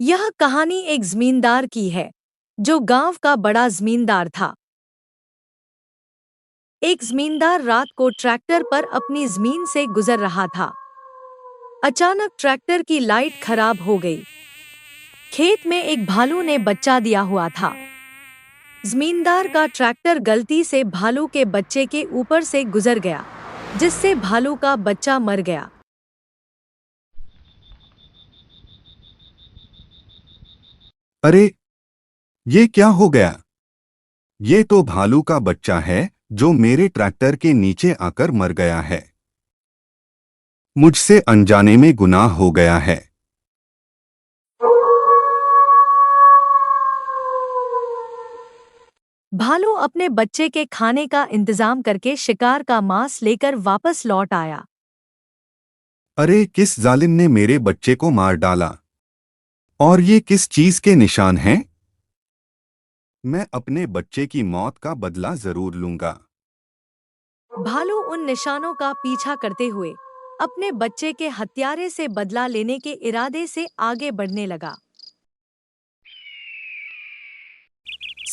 यह कहानी एक जमींदार की है जो गांव का बड़ा जमींदार था। एक जमींदार रात को ट्रैक्टर पर अपनी जमीन से गुजर रहा था। अचानक ट्रैक्टर की लाइट खराब हो गई। खेत में एक भालू ने बच्चा दिया हुआ था। जमींदार का ट्रैक्टर गलती से भालू के बच्चे के ऊपर से गुजर गया, जिससे भालू का बच्चा मर गया। अरे, ये क्या हो गया? ये तो भालू का बच्चा है जो मेरे ट्रैक्टर के नीचे आकर मर गया है। मुझसे अनजाने में गुनाह हो गया है। भालू अपने बच्चे के खाने का इंतजाम करके शिकार का मांस लेकर वापस लौट आया। अरे, किस जालिम ने मेरे बच्चे को मार डाला? और ये किस चीज के निशान हैं? मैं अपने बच्चे की मौत का बदला जरूर लूंगा। भालू उन निशानों का पीछा करते हुए अपने बच्चे के हत्यारे से बदला लेने के इरादे से आगे बढ़ने लगा।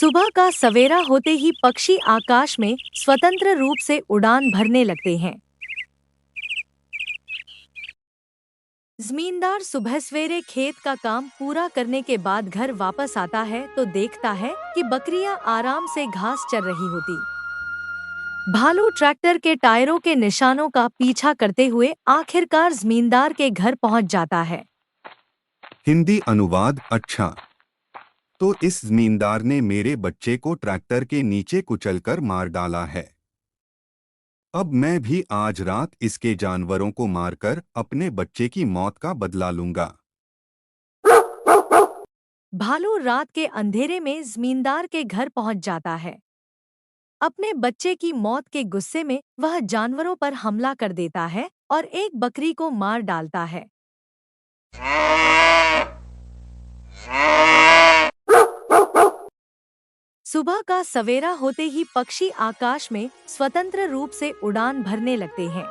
सुबह का सवेरा होते ही पक्षी आकाश में स्वतंत्र रूप से उड़ान भरने लगते हैं। जमींदार सुबह सवेरे खेत का काम पूरा करने के बाद घर वापस आता है तो देखता है कि बकरियां आराम से घास चर रही होती। भालू ट्रैक्टर के टायरों के निशानों का पीछा करते हुए आखिरकार जमींदार के घर पहुंच जाता है। हिंदी अनुवाद। अच्छा, तो इस जमींदार ने मेरे बच्चे को ट्रैक्टर के नीचे कुचलकर मार डाला है। अब मैं भी आज रात इसके जानवरों को मारकर अपने बच्चे की मौत का बदला लूंगा। भालू रात के अंधेरे में जमींदार के घर पहुंच जाता है। अपने बच्चे की मौत के गुस्से में वह जानवरों पर हमला कर देता है और एक बकरी को मार डालता है। सुबह का सवेरा होते ही पक्षी आकाश में स्वतंत्र रूप से उड़ान भरने लगते हैं।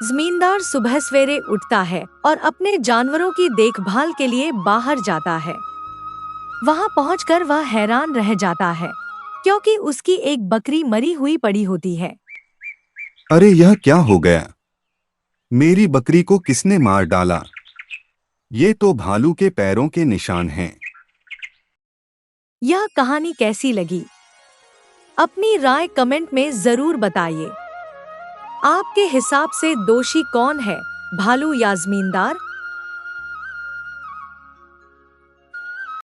जमींदार सुबह सवेरे उठता है और अपने जानवरों की देखभाल के लिए बाहर जाता है। वहां पहुंचकर वह हैरान रह जाता है क्योंकि उसकी एक बकरी मरी हुई पड़ी होती है। अरे, यह क्या हो गया? मेरी बकरी को किसने मार डाला? ये तो भालू के पैरों के निशान हैं। यह कहानी कैसी लगी? अपनी राय कमेंट में जरूर बताइए। आपके हिसाब से दोषी कौन है, भालू या जमींदार?